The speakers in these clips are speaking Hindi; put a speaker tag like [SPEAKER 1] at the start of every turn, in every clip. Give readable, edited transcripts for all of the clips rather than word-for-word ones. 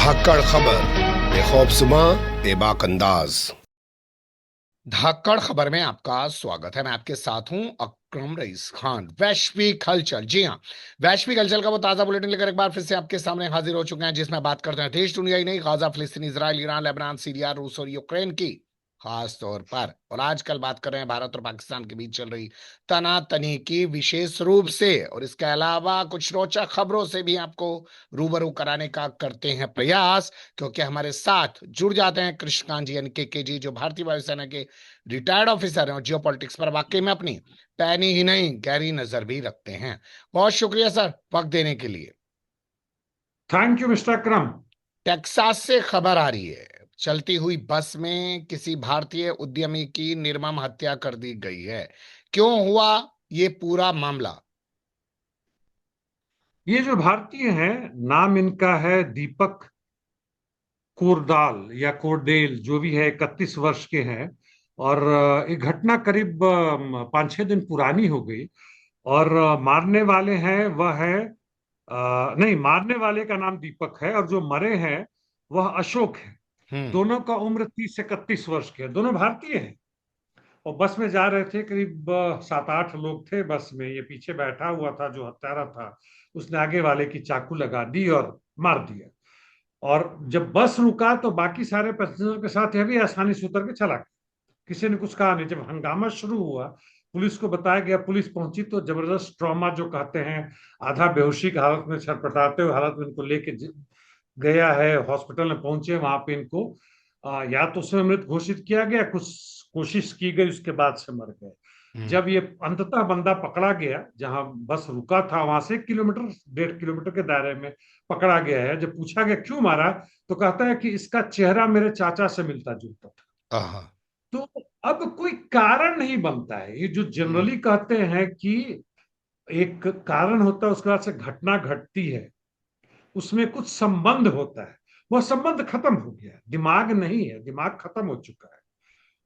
[SPEAKER 1] धाकड़ खबर, बेखौफजुमा, बेबाक अंदाज। धाकड़ खबर में आपका स्वागत है। मैं आपके साथ हूं अकरम रईस खान। वैश्विक हलचल, जी हां, वैश्विक हलचल का वो ताजा बुलेटिन लेकर एक बार फिर से आपके सामने हाजिर हो चुके हैं, जिसमें बात करते हैं देश दुनिया ही नहीं, गाजा, फिलिस्तीन, इजराइल, ईरान, लेबनान, सीरिया, रूस और यूक्रेन की खास तौर पर। और आजकल बात कर रहे हैं भारत और पाकिस्तान के बीच चल रही तनातनी की विशेष रूप से, और इसके अलावा कुछ रोचक खबरों से भी आपको रूबरू कराने का करते हैं प्रयास, क्योंकि हमारे साथ जुड़ जाते हैं कृष्णकांत जी यानी के जी, जो भारतीय वायुसेना के रिटायर्ड ऑफिसर हैं और जियो पॉलिटिक्स पर वाकई में अपनी पैनी ही नहीं गहरी नजर भी रखते हैं। बहुत शुक्रिया सर वक्त देने के लिए।
[SPEAKER 2] Thank you mister Akram.
[SPEAKER 1] Texas से खबर आ रही है, चलती हुई बस में किसी भारतीय उद्यमी की निर्मम हत्या कर दी गई है। क्यों हुआ ये पूरा मामला?
[SPEAKER 2] ये जो भारतीय हैं, नाम इनका है दीपक कोरदाल या कोरडेल, जो भी है, 31 वर्ष के हैं। और ये घटना करीब 5-6 दिन पुरानी हो गई। और मारने वाले हैं वह है, नहीं, मारने वाले का नाम दीपक है और जो मरे हैं वह अशोक है।
[SPEAKER 1] हम्म।
[SPEAKER 2] दोनों का उम्र 30 से 31 वर्ष के है, दोनों भारतीय हैं। और बस में जा रहे थे, करीब 7-8 लोग थे बस में। ये पीछे बैठा हुआ था जो हत्यारा था, उसने आगे वाले की चाकू लगा दी और मार दिया। और जब बस रुका तो बाकी सारे पैसेंजर के साथ यह भी आसानी से उतर के चला गया, किसी ने कुछ कहा नहीं। जब हंगामा शुरू हुआ, पुलिस को बताया गया, पुलिस पहुंची तो जबरदस्त ट्रॉमा जो कहते हैं, आधा बेहोशी की हालत में, छटपटाते हुए हालत में इनको लेके गया है। हॉस्पिटल में पहुंचे, वहां पे इनको या तो उसमें मृत घोषित किया गया, कुछ कोशिश की गई, उसके बाद से मर गए।
[SPEAKER 1] हम्म।
[SPEAKER 2] जब ये अंततः बंदा पकड़ा गया, जहां बस रुका था वहां से 1 किलोमीटर 1.5 किलोमीटर के दायरे में पकड़ा गया है। जब पूछा गया क्यों मारा, तो कहता है कि इसका चेहरा मेरे चाचा से मिलता जुलता था।
[SPEAKER 1] आहा।
[SPEAKER 2] तो अब कोई कारण नहीं बनता है। ये जो
[SPEAKER 1] हम्म।
[SPEAKER 2] जनरली कहते हैं कि एक कारण होता है, उसके बाद से घटना घटती है, उसमें कुछ संबंध होता है। वह संबंध खत्म हो गया, दिमाग नहीं है, दिमाग खत्म हो चुका है।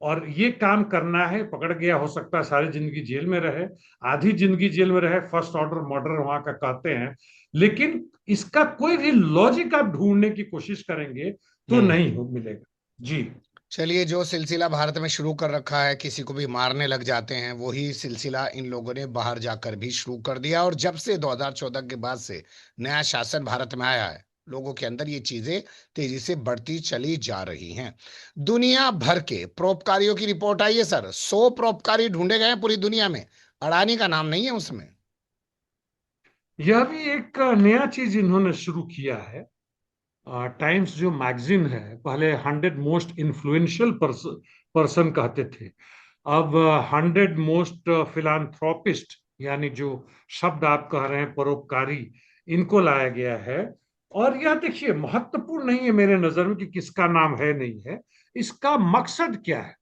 [SPEAKER 2] और ये काम करना है, पकड़ गया, हो सकता है सारी जिंदगी जेल में रहे, आधी जिंदगी जेल में रहे, फर्स्ट ऑर्डर मर्डर वहां का कहते हैं। लेकिन इसका कोई भी लॉजिक आप ढूंढने की कोशिश करेंगे तो
[SPEAKER 1] हम्म।
[SPEAKER 2] नहीं हो मिलेगा। जी।
[SPEAKER 1] चलिए, जो सिलसिला भारत में शुरू कर रखा है, किसी को भी मारने लग जाते हैं, वही सिलसिला इन लोगों ने बाहर जाकर भी शुरू कर दिया। और जब से 2014 के बाद से नया शासन भारत में आया है, लोगों के अंदर ये चीजें तेजी से बढ़ती चली जा रही हैं। दुनिया भर के परोपकारियों की रिपोर्ट आई है सर। 100 परोपकारी ढूंढे गए हैं पूरी दुनिया में। अडानी का नाम नहीं है उसमें।
[SPEAKER 2] यह भी एक नया चीज इन्होंने शुरू किया है। टाइम्स जो मैगजीन है, पहले 100 मोस्ट इन्फ्लुएंशियल पर्सन कहते थे, अब 100 मोस्ट फिलान्थ्रोपिस्ट, यानी जो शब्द आप कह रहे हैं परोपकारी, इनको लाया गया है। और यह देखिए, महत्वपूर्ण नहीं है मेरे नजर में कि किसका नाम है नहीं है, इसका मकसद क्या है।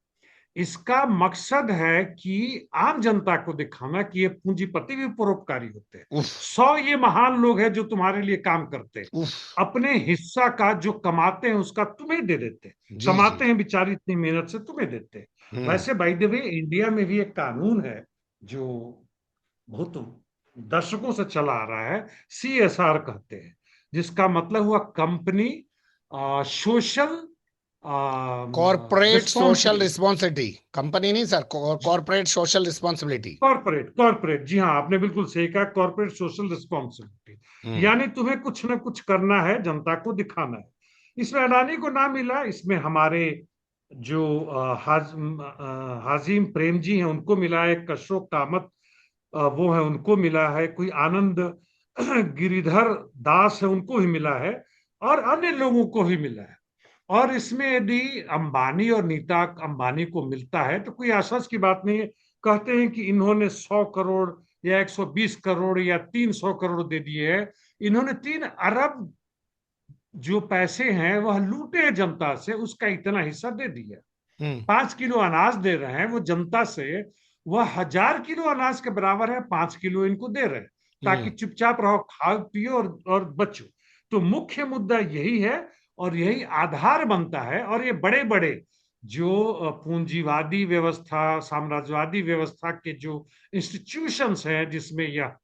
[SPEAKER 2] इसका मकसद है कि आम जनता को दिखाना कि ये पूंजीपति भी परोपकारी होते हैं।
[SPEAKER 1] उफ।
[SPEAKER 2] 100 ये महान लोग हैं जो तुम्हारे लिए काम करते हैं,
[SPEAKER 1] उफ।
[SPEAKER 2] अपने हिस्सा का जो कमाते हैं उसका तुम्हें दे देते हैं।
[SPEAKER 1] जी जी।
[SPEAKER 2] कमाते हैं बेचारी इतनी मेहनत से, तुम्हें देते हैं।
[SPEAKER 1] हम्म।
[SPEAKER 2] वैसे बाय द वे, इंडिया में भी एक कानून है जो बहुत दशकों से चला आ रहा है, CSR कहते हैं, जिसका मतलब हुआ company social
[SPEAKER 1] corporate social
[SPEAKER 2] responsibility.
[SPEAKER 1] Responsibility, company नहीं sir, corporate social responsibility.
[SPEAKER 2] Corporate corporate, जी हाँ, आपने बिल्कुल सही कहा, कॉर्पोरेट सोशल रिस्पॉन्सिबिलिटी,
[SPEAKER 1] हम्म।
[SPEAKER 2] यानी तुम्हें कुछ ना कुछ करना है, जनता को दिखाना है। इसमें अडानी को ना मिला, इसमें हमारे जो हाजिम प्रेम जी हैं उनको मिला है, एक अशोक कामत वो है, उनको मिला है, कोई आनंद गिरिधर दास है, उनको भी मिला है, और अन्य लोगों को भी मिला है। और इसमें यदि अंबानी और नीता अंबानी को मिलता है तो कोई आश्चर्य की बात नहीं है। कहते हैं कि इन्होंने 100 करोड़ या 120 करोड़ या 300 करोड़ दे दिए हैं। इन्होंने 3 अरब जो पैसे हैं वह लूटे जनता से, उसका इतना हिस्सा दे दिया।
[SPEAKER 1] हम्म।
[SPEAKER 2] 5 किलो अनाज दे रहे हैं वो जनता से, वह 1000 किलो अनाज के बराबर है, 5 किलो इनको दे रहे हैं ताकि
[SPEAKER 1] हम्म।
[SPEAKER 2] चुपचाप रहो, खाओ पियो और बचो। तो मुख्य मुद्दा यही है, और यही आधार बनता है। और ये बड़े बड़े जो पूंजीवादी व्यवस्था, साम्राज्यवादी व्यवस्था के जो इंस्टीट्यूशंस हैं, जिसमें यह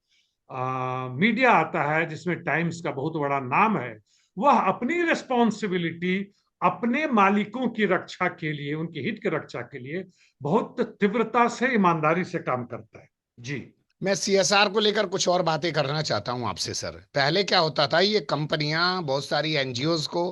[SPEAKER 2] मीडिया आता है, जिसमें टाइम्स का बहुत बड़ा नाम है, वह अपनी रिस्पॉन्सिबिलिटी अपने मालिकों की रक्षा के लिए, उनके हित की रक्षा के लिए बहुत तीव्रता से, ईमानदारी से काम करता है। जी।
[SPEAKER 1] मैं सीएसआर को लेकर कुछ और बातें करना चाहता हूं आपसे सर। पहले क्या होता था, ये कंपनियां बहुत सारी एनजीओज को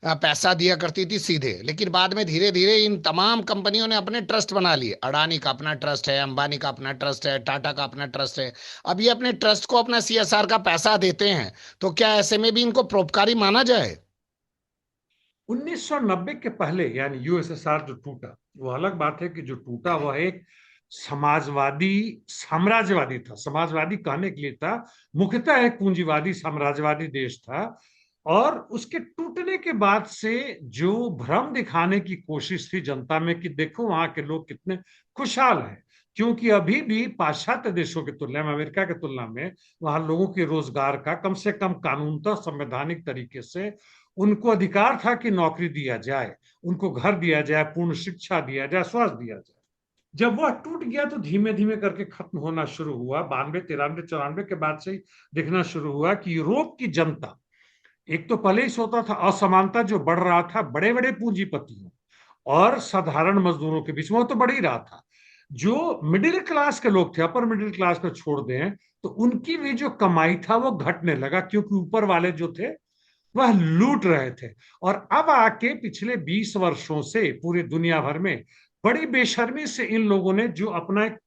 [SPEAKER 1] पैसा दिया करती थी सीधे, लेकिन बाद में धीरे धीरे इन तमाम कंपनियों ने अपने ट्रस्ट बना लिए। अडानी का अपना ट्रस्ट है, अंबानी का अपना ट्रस्ट है, टाटा का अपना ट्रस्ट है। अब ये अपने ट्रस्ट को अपना सीएसआर का पैसा देते हैं, तो क्या ऐसे में भी इनको परोपकारी माना जाए?
[SPEAKER 2] 1990 के पहले, यानी यूएसएसआर जो टूटा, वो अलग बात है कि जो टूटा वह एक समाजवादी साम्राज्यवादी था। समाजवादी कहने के लिए था, मुख्यतः एक पूंजीवादी साम्राज्यवादी देश था। और उसके टूटने के बाद से जो भ्रम दिखाने की कोशिश थी जनता में कि देखो वहां के लोग कितने खुशहाल हैं, क्योंकि अभी भी पाश्चात्य देशों की तुलना में, अमेरिका की तुलना में, वहां लोगों के रोजगार का कम से कम कानूनतः संवैधानिक तरीके से उनको अधिकार था कि नौकरी दिया जाए, उनको घर दिया जाए, पूर्ण शिक्षा दिया जाए, स्वास्थ्य दिया जाए। जब वह टूट गया तो धीमे धीमे करके खत्म होना शुरू हुआ। 92, 93, 94 के बाद से ही दिखना शुरू हुआ कि यूरोप की जनता, एक तो पहले ही सोता था असमानता जो बढ़ रहा था बड़े बड़े पूंजीपतियों और साधारण मजदूरों के बीच में, वो तो बढ़ ही रहा था। जो मिडिल क्लास के लोग थे, अपर मिडिल क्लास को छोड़ दें, तो उनकी भी जो कमाई था वो घटने लगा, क्योंकि ऊपर वाले जो थे वह लूट रहे थे। और अब आके पिछले 20 वर्षों से पूरी दुनिया भर में बड़ी बेशर्मी से इन लोगों ने जो अपना एक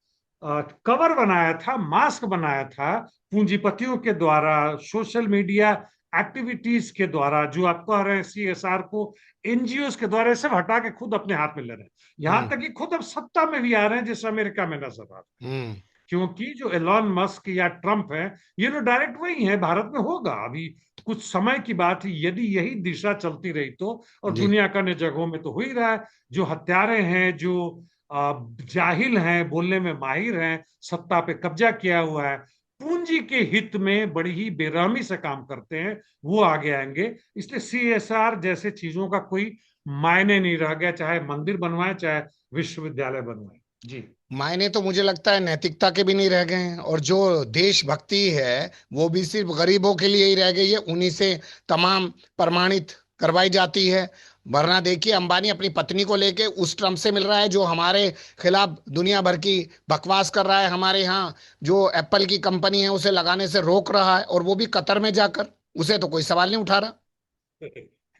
[SPEAKER 2] कवर बनाया था, मास्क बनाया था, पूंजीपतियों के द्वारा, सोशल मीडिया एक्टिविटीज के द्वारा, जो आप कह रहे हैं सीएसआर को एनजीओ के द्वारा, सब हटा के खुद अपने हाथ में ले रहे हैं। यहां
[SPEAKER 1] हम्म।
[SPEAKER 2] तक कि खुद अब सत्ता में भी आ रहे हैं, जैसे अमेरिका में नजर आ रहा है।
[SPEAKER 1] हम्म।
[SPEAKER 2] क्योंकि जो एलॉन मस्क या ट्रंप है, ये लोग डायरेक्ट वही है, भारत में होगा अभी कुछ समय की बात है, यदि यही दिशा चलती रही तो। और
[SPEAKER 1] जी।
[SPEAKER 2] दुनिया का अन्य जगहों में तो हो ही रहा है। जो हत्यारे हैं, जो जाहिल हैं, बोलने में माहिर हैं, सत्ता पे कब्जा किया हुआ है, पूंजी के हित में बड़ी ही बेरहमी से काम करते हैं, वो आगे आएंगे। इसलिए सीएसआर जैसे चीजों का कोई मायने नहीं रह गया, चाहे मंदिर बनवाए, चाहे विश्वविद्यालय बनवाए। जी।
[SPEAKER 1] मायने तो मुझे लगता है नैतिकता के भी नहीं रह गए हैं, और जो देशभक्ति है वो भी सिर्फ गरीबों के लिए ही रह गई है, उन्हीं से तमाम प्रमाणित करवाई जाती है। वरना देखिए, अंबानी अपनी पत्नी को लेके उस ट्रम्प से मिल रहा है जो हमारे खिलाफ दुनिया भर की बकवास कर रहा है। हमारे यहाँ जो एप्पल की कंपनी है उसे लगाने से रोक रहा है, और वो भी कतर में जाकर। उसे तो कोई सवाल नहीं उठा रहा।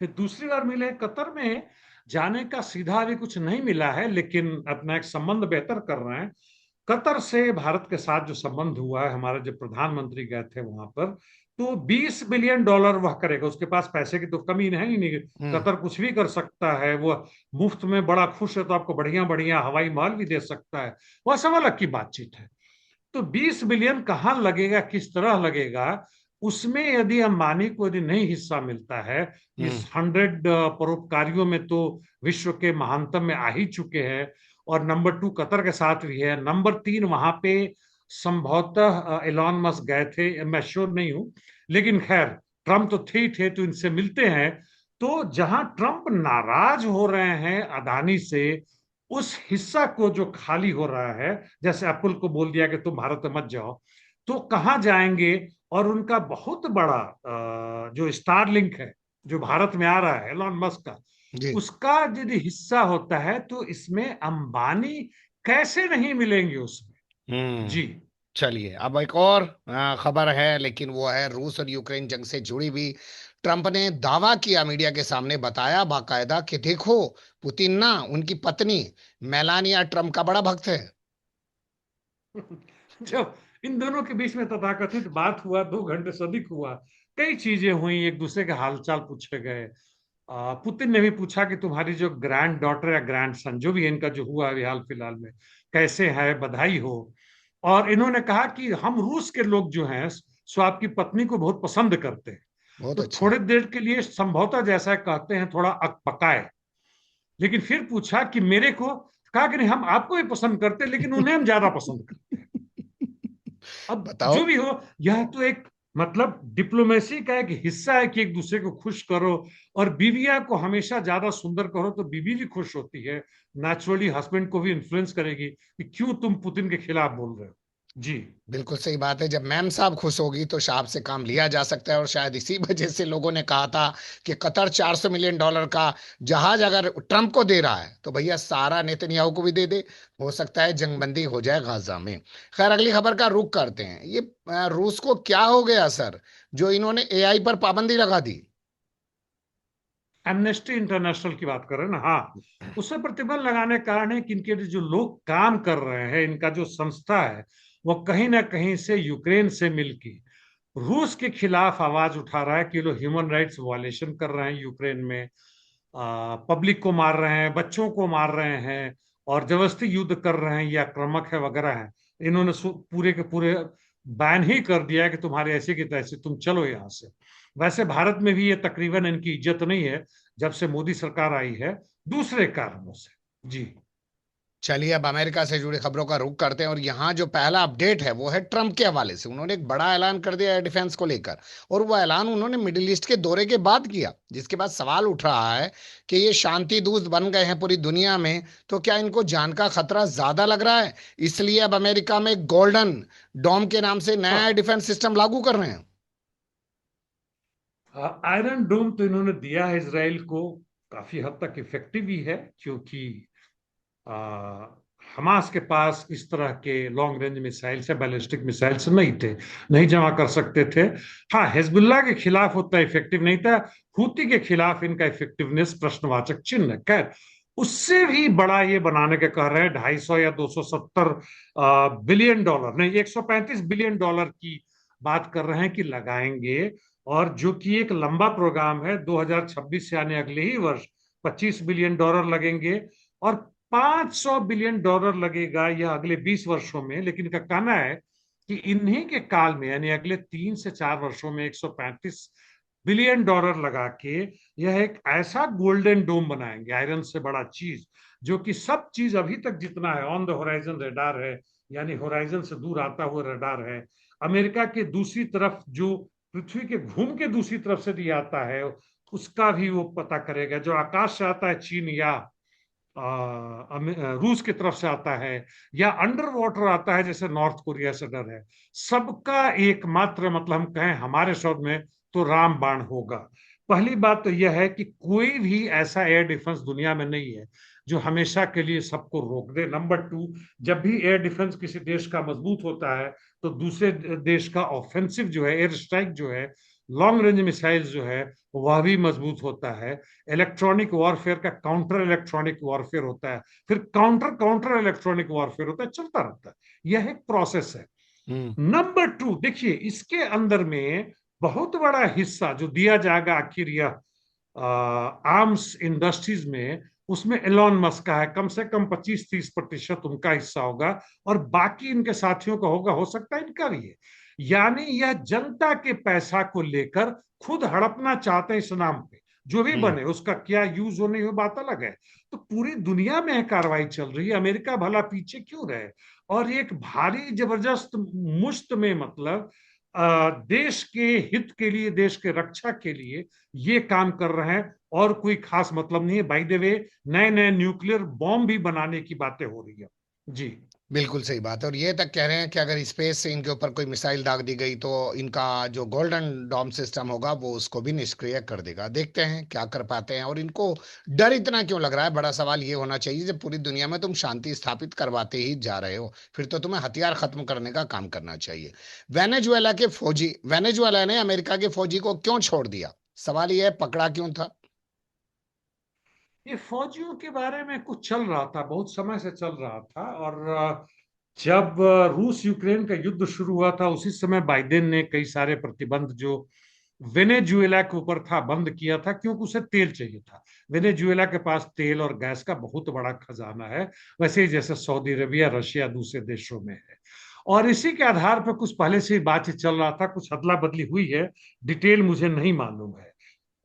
[SPEAKER 2] फिर दूसरी बार मिले कतर में, जाने का सीधा अभी कुछ नहीं मिला है, लेकिन अपना एक संबंध बेहतर कर रहे हैं। कतर से भारत के साथ जो संबंध हुआ है, हमारे जो प्रधानमंत्री गए थे वहां पर, तो 20 बिलियन डॉलर वह करेगा। उसके पास पैसे की तो कमी है ही नहीं,
[SPEAKER 1] हम्म।
[SPEAKER 2] कतर कुछ भी कर सकता है। वो मुफ्त में बड़ा खुश है तो आपको बढ़िया बढ़िया हवाई महल भी दे सकता है। वह सब अलग की बातचीत है। तो 20 बिलियन कहाँ लगेगा, किस तरह लगेगा, उसमें यदि अंबानी को यदि नहीं हिस्सा मिलता है,
[SPEAKER 1] हम्म।
[SPEAKER 2] इस 100 परोपकारियों में तो विश्व के महानतम में आ ही चुके हैं। और नंबर 2 कतर के साथ भी है, नंबर 3 वहां पे संभवतः एलॉन मस्क गए थे, मैं श्योर नहीं हूं, लेकिन खैर ट्रम्प तो थे ही थे, तो इनसे मिलते हैं। तो जहां ट्रम्प नाराज हो रहे हैं अदानी से, उस हिस्सा को जो खाली हो रहा है, जैसे एप्पल को बोल दिया कि तुम भारत में मत जाओ, तो कहाँ जाएंगे। और उनका बहुत बड़ा जो स्टारलिंक है, जो भारत में आ रहा है एलॉन मस्क का,
[SPEAKER 1] जी।
[SPEAKER 2] उसका यदि हिस्सा होता है तो इसमें अंबानी कैसे नहीं मिलेंगे उसमें।
[SPEAKER 1] हम्म।
[SPEAKER 2] जी।
[SPEAKER 1] चलिए, अब एक और खबर है, लेकिन वो है रूस और यूक्रेन जंग से जुड़ी हुई। ट्रंप ने दावा किया, मीडिया के सामने बताया बाकायदा कि देखो, पुतिन ना उनकी पत्नी मेलानिया ट्रंप का बड़ा भक्त है।
[SPEAKER 2] जब इन दोनों के बीच में तथाकथित बात हुआ, 2 घंटे से अधिक हुआ, कई चीजें हुई, एक दूसरे के हालचाल पूछे गए। पुतिन ने भी पूछा कि तुम्हारी जो ग्रैंड डॉटर या ग्रैंड सन, जो भी इनका जो हुआ अभी हाल फिलहाल में, कैसे है, बधाई हो। और इन्होंने कहा कि हम रूस के लोग जो हैं सो आपकी पत्नी को बहुत पसंद करते हैं।
[SPEAKER 1] बहुत
[SPEAKER 2] तो
[SPEAKER 1] अच्छा।
[SPEAKER 2] थोड़ी देर के लिए संभवतः जैसा कहते हैं थोड़ा अकपकाए, लेकिन फिर पूछा कि मेरे को, कहा कि नहीं हम आपको भी पसंद करते हैं, लेकिन उन्हें हम ज्यादा पसंद करते हैं। अब
[SPEAKER 1] बताओ।
[SPEAKER 2] जो भी हो, यह तो एक मतलब डिप्लोमेसी का एक हिस्सा है कि एक दूसरे को खुश करो। और बीविया को हमेशा ज्यादा सुंदर करो तो बीवी भी खुश होती है, नेचुरली हस्बैंड को भी इन्फ्लुएंस करेगी कि क्यों तुम पुतिन के खिलाफ बोल रहे हो। जी।
[SPEAKER 1] बिल्कुल सही बात है। जब मैम साहब खुश होगी तो साहब से काम लिया जा सकता है, और शायद इसी वजह से लोगों ने कहा था कि कतर $400 मिलियन का जहाज अगर ट्रंप को दे रहा है तो भैया सारा नेतन्याहू को भी दे दे। हो सकता है जंगबंदी हो जाए गाजा में। खैर, अगली खबर का रुख करते हैं। ये रूस को क्या हो गया सर, जो इन्होंने एआई पर पाबंदी लगा दी?
[SPEAKER 2] एमनेस्टी इंटरनेशनल की बात कर रहे हैं ना? हाँ, उससे प्रतिबंध लगाने का कारण है कि इनके जो लोग काम कर रहे हैं, इनका जो संस्था है, वो कहीं ना कहीं से यूक्रेन से मिलके रूस के खिलाफ आवाज उठा रहा है कि लोग ह्यूमन राइट्स वायलेशन कर रहे हैं यूक्रेन में, पब्लिक को मार रहे हैं, बच्चों को मार रहे हैं, और जबरदस्ती युद्ध कर रहे हैं, ये आक्रामक है वगैरह है। इन्होंने पूरे के पूरे बैन ही कर दिया है कि तुम्हारे ऐसे की तैसे, तुम चलो यहां से। वैसे भारत में भी ये तकरीबन इनकी इज्जत नहीं है जब से मोदी सरकार आई है, दूसरे कारणों से। जी।
[SPEAKER 1] चलिए, अब अमेरिका से जुड़ी खबरों का रुख करते हैं, और यहाँ जो पहला अपडेट है वो है ट्रम्प के हवाले से। उन्होंने एक बड़ा ऐलान कर दिया एयर डिफेंस को लेकर, और वो ऐलान उन्होंने मिडिल ईस्ट के दौरे के बाद किया, जिसके बाद सवाल उठ रहा है कि ये शांति दूत बन गए हैं पूरी दुनिया में, तो क्या इनको जान का खतरा ज्यादा लग रहा है? इसलिए अब अमेरिका में गोल्डन डॉम के नाम से नया एयर
[SPEAKER 2] हाँ,
[SPEAKER 1] डिफेंस सिस्टम लागू कर रहे हैं।
[SPEAKER 2] आयरन डोम तो इन्होंने दिया है इसराइल को, काफी हद तक इफेक्टिव ही है, क्योंकि आ, हमास के पास इस तरह के लॉन्ग रेंज मिसाइल्स या बैलिस्टिक मिसाइल्स नहीं थे, नहीं जमा कर सकते थे। हाँ, हिजबुल्लाह के खिलाफ उतना इफेक्टिव नहीं था। हूती के खिलाफ इनका इफेक्टिवनेस प्रश्नवाचक चिन्ह है। खैर, उससे भी बड़ा ये बनाने के कह रहे हैं, 250 या 270 बिलियन डॉलर नहीं, 135 बिलियन डॉलर की बात कर रहे हैं कि लगाएंगे। और जो कि एक लंबा प्रोग्राम है, 2026 से यानी अगले ही वर्ष 25 बिलियन डॉलर लगेंगे, और 500 बिलियन डॉलर लगेगा यह अगले 20 वर्षों में। लेकिन इनका कहना है कि इन्हीं के काल में यानी अगले 3 से 4 वर्षों में 135 बिलियन डॉलर लगा के यह एक ऐसा गोल्डन डोम बनाएंगे, आयरन से बड़ा चीज, जो कि सब चीज अभी तक जितना है, ऑन द होराइजन रडार है, यानी होराइजन से दूर आता हुआ रडार है। अमेरिका के दूसरी तरफ जो पृथ्वी के घूम के दूसरी तरफ से भी आता है, उसका भी वो पता करेगा। जो आकाश से आता है, चीन या रूस की तरफ से आता है, या अंडर वाटर आता है जैसे नॉर्थ कोरिया से डर है, सबका एकमात्र मतलब हम कहें हमारे शब्द में तो रामबाण होगा। पहली बात तो यह है कि कोई भी ऐसा एयर डिफेंस दुनिया में नहीं है जो हमेशा के लिए सबको रोक दे। नंबर टू, जब भी एयर डिफेंस किसी देश का मजबूत होता है तो दूसरे देश का ऑफेंसिव जो है, एयर स्ट्राइक जो है, लॉन्ग रेंज मिसाइल जो है, वह भी मजबूत होता है। इलेक्ट्रॉनिक वॉरफेयर का काउंटर इलेक्ट्रॉनिक वॉरफेयर होता है, फिर काउंटर काउंटर इलेक्ट्रॉनिक वॉरफेयर होता है, चलता रहता है। यह एक प्रोसेस है।
[SPEAKER 1] हम्म।
[SPEAKER 2] नंबर टू, देखिए इसके अंदर में बहुत बड़ा हिस्सा जो दिया जाएगा आखिर यह आर्म्स इंडस्ट्रीज में, उसमें एलॉन मस्क का है, कम से कम 25-30% उनका हिस्सा होगा, और बाकी इनके साथियों का होगा, हो सकता है इनका भी है। यानी यह जनता के पैसा को लेकर खुद हड़पना चाहते हैं इस नाम पे। जो भी
[SPEAKER 1] हम्म।
[SPEAKER 2] बने उसका क्या यूज होने की बात अलग है। तो पूरी दुनिया में कार्रवाई चल रही है, अमेरिका भला पीछे क्यों रहे? और एक भारी जबरदस्त मुश्त में, मतलब देश के हित के लिए, देश के रक्षा के लिए ये काम कर रहे हैं, और कोई खास मतलब नहीं है। बाय द वे, नए नए न्यूक्लियर बॉम्ब भी बनाने की बातें हो रही है। जी।
[SPEAKER 1] बिल्कुल सही बात है, और ये तक कह रहे हैं कि अगर स्पेस से इनके ऊपर कोई मिसाइल दाग दी गई तो इनका जो गोल्डन डॉम सिस्टम होगा वो उसको भी निष्क्रिय कर देगा। देखते हैं क्या कर पाते हैं, और इनको डर इतना क्यों लग रहा है? बड़ा सवाल ये होना चाहिए, जब पूरी दुनिया में तुम शांति स्थापित करवाते ही जा रहे हो, फिर तो तुम्हें हथियार खत्म करने का काम करना चाहिए। वेनेजुएला ने अमेरिका के फौजी को क्यों छोड़ दिया? सवाल ये है, पकड़ा क्यों था?
[SPEAKER 2] ये फौजियों के बारे में कुछ चल रहा था, बहुत समय से चल रहा था। और जब रूस यूक्रेन का युद्ध शुरू हुआ था, उसी समय बाइडेन ने कई सारे प्रतिबंध जो वेनेजुएला के ऊपर था बंद किया था, क्योंकि उसे तेल चाहिए था। वेनेजुएला के पास तेल और गैस का बहुत बड़ा खजाना है, वैसे ही जैसे सऊदी अरबिया, रशिया दूसरे देशों में है। और इसी के आधार पर कुछ पहले से ही बातचीत चल रहा था, कुछ अदला बदली हुई है, डिटेल मुझे नहीं मालूम है।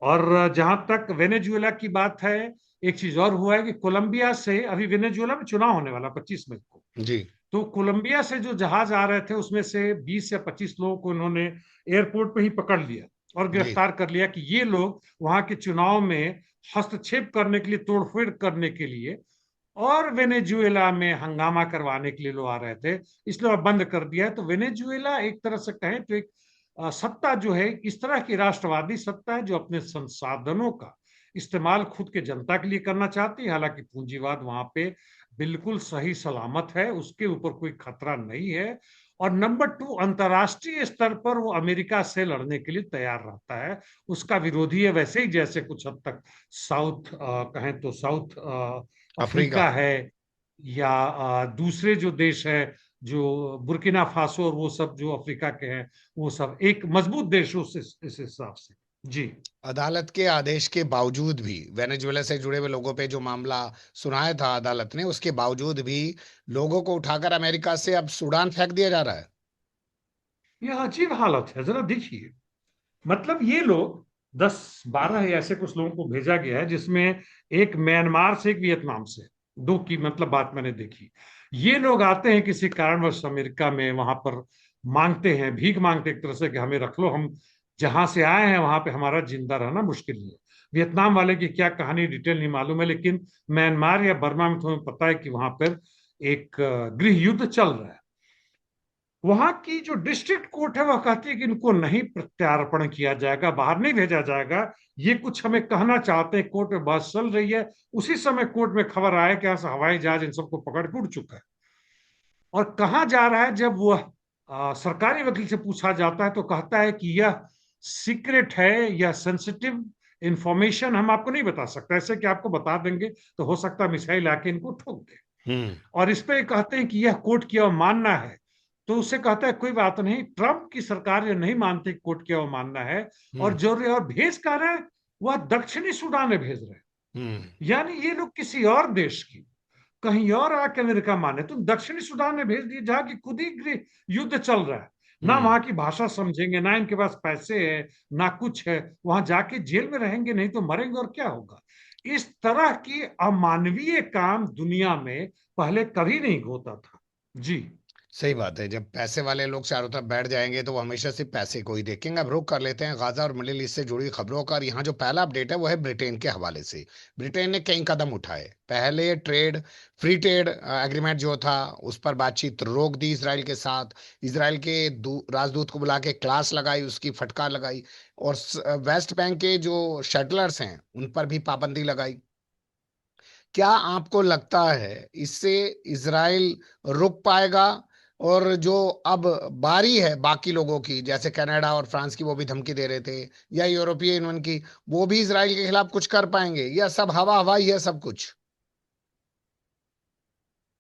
[SPEAKER 2] और जहां तक वेनेजुएला की बात है, एक चीज और हुआ है कि कोलंबिया से, अभी वेनेजुएला में चुनाव होने वाला 25 मई को,
[SPEAKER 1] जी।
[SPEAKER 2] तो कोलंबिया से जो जहाज आ रहे थे उसमें से 20 या 25 लोगों को इन्होंने एयरपोर्ट पे ही पकड़ लिया और
[SPEAKER 1] जी।
[SPEAKER 2] गिरफ्तार कर लिया कि ये लोग वहां के चुनाव में हस्तक्षेप करने के लिए, तोड़फोड़ करने के लिए, और वेनेजुएला में हंगामा करवाने के लिए लोग आ रहे थे, इसलिए अब बंद कर दिया है। तो वेनेजुएला एक तरह से कहें तो एक सत्ता जो है इस तरह की राष्ट्रवादी सत्ता है जो अपने संसाधनों का इस्तेमाल खुद के जनता के लिए करना चाहती है। हालांकि पूंजीवाद वहां पे बिल्कुल सही सलामत है, उसके ऊपर कोई खतरा नहीं है। और नंबर 2, अंतर्राष्ट्रीय स्तर पर वो अमेरिका से लड़ने के लिए तैयार रहता है। उसका विरोधी है वैसे ही जैसे कुछ हद तक साउथ कहें तो साउथ
[SPEAKER 1] अफ्रीका।
[SPEAKER 2] अफ्रीका है, या दूसरे जो देश है जो बुर्किना फासो और वो सब जो अफ्रीका के हैं, वो सब एक मजबूत देश इस हिसाब से। जी।
[SPEAKER 1] अदालत के आदेश के बावजूद भी वेनेजुएला से जुड़े हुए लोगों पे जो मामला सुनाया था अदालत ने, उसके बावजूद भी लोगों को उठाकर अमेरिका से अब सूडान फेंक दिया जा रहा है।
[SPEAKER 2] यह अजीब हालत है, जरा देखिए। मतलब ये लोग 10-12 ऐसे कुछ लोगों को भेजा गया है, जिसमें एक म्यांमार से, एक वियतनाम से, दो की मतलब बात मैंने देखी। ये लोग आते हैं किसी कारणवश अमेरिका में, वहां पर मांगते हैं, भीख मांगते एक तरह से कि हमें रख लो, हम जहां से आए हैं वहां पे हमारा जिंदा रहना मुश्किल है। वियतनाम वाले की क्या कहानी डिटेल नहीं मालूम है, लेकिन म्यांमार या बर्मा में तुम्हें पता है कि वहां पर एक गृह युद्ध चल रहा है। वहां की जो डिस्ट्रिक्ट कोर्ट है वह कहती है कि इनको नहीं प्रत्यार्पण किया जाएगा, बाहर नहीं भेजा जाएगा। ये कुछ हमें कहना चाहते हैं, कोर्ट में बहस चल रही है। उसी समय कोर्ट में खबर आया कि यहाँ से हवाई जहाज इन सबको पकड़ के उड़ चुका है। और कहाँ जा रहा है, जब वह सरकारी वकील से पूछा जाता है तो कहता है कि यह सीक्रेट है, यह सेंसिटिव इंफॉर्मेशन, हम आपको नहीं बता सकता। ऐसे कि आपको बता देंगे तो हो सकता है मिसाइल आके इनको ठोक दे।
[SPEAKER 1] हम्म।
[SPEAKER 2] और इस पे कहते हैं कि यह कोर्ट की अवमानना है। तो उससे कहता है कोई बात नहीं, ट्रंप की सरकार ये नहीं मानती कोर्ट की अवमानना है। और
[SPEAKER 1] हम्म।
[SPEAKER 2] जो और भेज कर रहे हैं वह दक्षिणी सूडान में भेज रहे हैं।
[SPEAKER 1] हम्म।
[SPEAKER 2] यानी ये लोग किसी और देश की, कहीं और आके अमेरिका माने, तुम दक्षिणी सूडान में भेज दिए जहां की खुद ही गृह युद्ध चल रहा है। ना
[SPEAKER 1] हम्म।
[SPEAKER 2] वहां की भाषा समझेंगे, ना इनके पास पैसे है, ना कुछ है। वहां जाके जेल में रहेंगे, नहीं तो मरेंगे, और क्या होगा। इस तरह की अमानवीय काम दुनिया में पहले कभी नहीं होता था। जी।
[SPEAKER 1] सही बात है। जब पैसे वाले लोग चारों तरफ बैठ जाएंगे तो वो हमेशा से पैसे को ही देखेंगे। अब रुक कर लेते हैं गाजा और मिडिल ईस्ट से जुड़ी खबरों का। और यहाँ जो पहला अपडेट है वो है ब्रिटेन के हवाले से। ब्रिटेन ने कई कदम उठाए। पहले फ्री ट्रेड एग्रीमेंट जो था उस पर बातचीत रोक दी इसराइल के साथ। इसराइल के राजदूत को बुला के क्लास लगाई, उसकी फटकार लगाई। और वेस्ट बैंक के जो शटलर्स हैं उन पर भी पाबंदी लगाई। क्या आपको लगता है इससे इजराइल रुक पाएगा? और जो अब बारी है बाकी लोगों की, जैसे कनाडा और फ्रांस की, वो भी धमकी दे रहे थे, या यूरोपीय यूनियन की, वो भी इजराइल के खिलाफ कुछ कर पाएंगे, या सब हवा हवा ही है सब कुछ?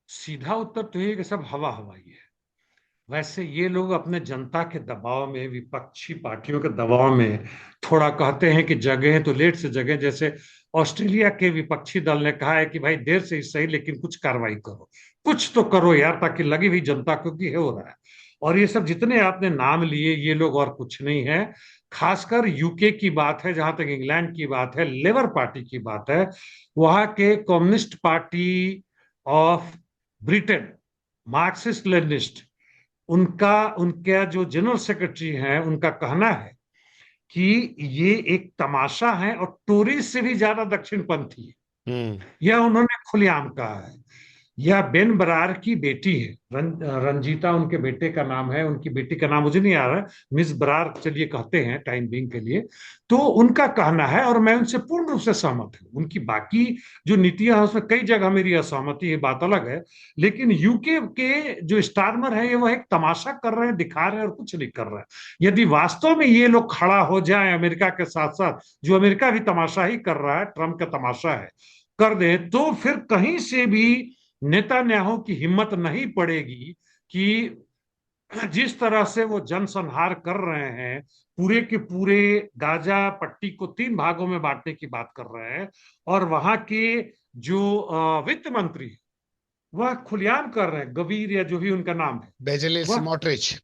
[SPEAKER 2] सीधा उत्तर तो ये कि सब हवा हवाई है। वैसे ये लोग अपने जनता के दबाव में, विपक्षी पार्टियों के दबाव में, थोड़ा कहते हैं कि जगह है तो लेट से जगह। जैसे ऑस्ट्रेलिया के विपक्षी दल ने कहा है कि भाई देर से ही सही लेकिन कुछ कार्रवाई करो, कुछ तो करो यार, ताकि लगी हुई जनता को कि हो रहा है। और ये सब जितने आपने नाम लिए, ये लोग और कुछ नहीं है। खासकर यूके की बात है, जहां तक इंग्लैंड की बात है, लेबर पार्टी की बात है, वहां के communist party of Britain, Marxist Leninist, उनका उनका जो जनरल सेक्रेटरी हैं, उनका कहना है कि ये एक तमाशा है और टोरी से भी ज्यादा दक्षिणपंथी है।
[SPEAKER 1] हम्म।
[SPEAKER 2] यह उन्होंने खुलेआम कहा है। यह बेन बरार की बेटी है, रंजीता उनके बेटे का नाम है, उनकी बेटी का नाम मुझे नहीं आ रहा है, मिस बरार चलिए कहते हैं टाइम बिंग के लिए। तो उनका कहना है, और मैं उनसे पूर्ण रूप से सहमत हूँ। उनकी बाकी जो नीतियां हैं उसमें कई जगह मेरी असहमति है, बात अलग है। लेकिन यूके के जो स्टारमर है, ये वह एक तमाशा कर रहे हैं, दिखा रहे हैं, और कुछ नहीं कर रहे हैं। यदि वास्तव में ये लोग खड़ा हो जाए अमेरिका के साथ साथ, जो अमेरिका भी तमाशा ही कर रहा है, ट्रंप का तमाशा है, कर दे, तो फिर कहीं से भी नेतान्याहू की हिम्मत नहीं पड़ेगी कि जिस तरह से वो जनसंहार कर रहे हैं, पूरे के पूरे गाजा पट्टी को 3 भागों में बांटने की बात कर रहे हैं। और वहां के जो वित्त मंत्री, वह खुलेआम कर रहे हैं, गवीर या जो भी उनका नाम है,
[SPEAKER 1] बेजलिल
[SPEAKER 2] वह
[SPEAKER 1] स्मोट्रिच।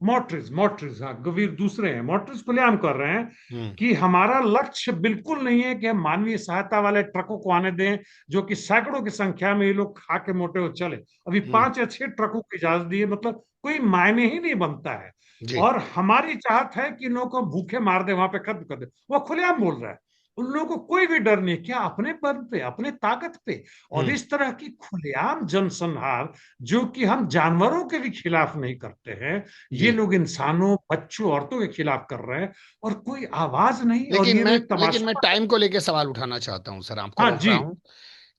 [SPEAKER 2] मोट्रिज, हाँ, गवीर दूसरे हैं, मोट्रिज खुलेआम कर रहे हैं
[SPEAKER 1] हम्म।
[SPEAKER 2] कि हमारा लक्ष्य बिल्कुल नहीं है कि हम मानवीय सहायता वाले ट्रकों को आने दें, जो कि सैकड़ों की संख्या में ये लोग खा के मोटे हो चले। अभी
[SPEAKER 1] हम्म।
[SPEAKER 2] 5 या 6 ट्रकों की इजाजत दी है, मतलब कोई मायने ही नहीं बनता है।
[SPEAKER 1] जी।
[SPEAKER 2] और हमारी चाहत है कि इन लोगों को भूखे मार दे, वहां पे खत्म कर दे, वो खुलेआम बोल रहा है। उन लोगों को कोई भी डर नहीं, क्या अपने बल पे, अपने ताकत पे। और
[SPEAKER 1] हम्म।
[SPEAKER 2] इस तरह की खुलेआम जनसंहार, जो कि हम जानवरों के भी खिलाफ नहीं करते हैं, ये
[SPEAKER 1] जी।
[SPEAKER 2] लोग इंसानों, बच्चों, औरतों के खिलाफ कर रहे हैं, और कोई आवाज नहीं, और
[SPEAKER 1] लेकिन
[SPEAKER 2] ये
[SPEAKER 1] मैं
[SPEAKER 2] लोग
[SPEAKER 1] लेकिन मैं
[SPEAKER 2] तमाशा।
[SPEAKER 1] टाइम को लेके सवाल उठाना चाहता हूं सर, आपको
[SPEAKER 2] हाँ
[SPEAKER 1] रोक रहा
[SPEAKER 2] जी।
[SPEAKER 1] हूं।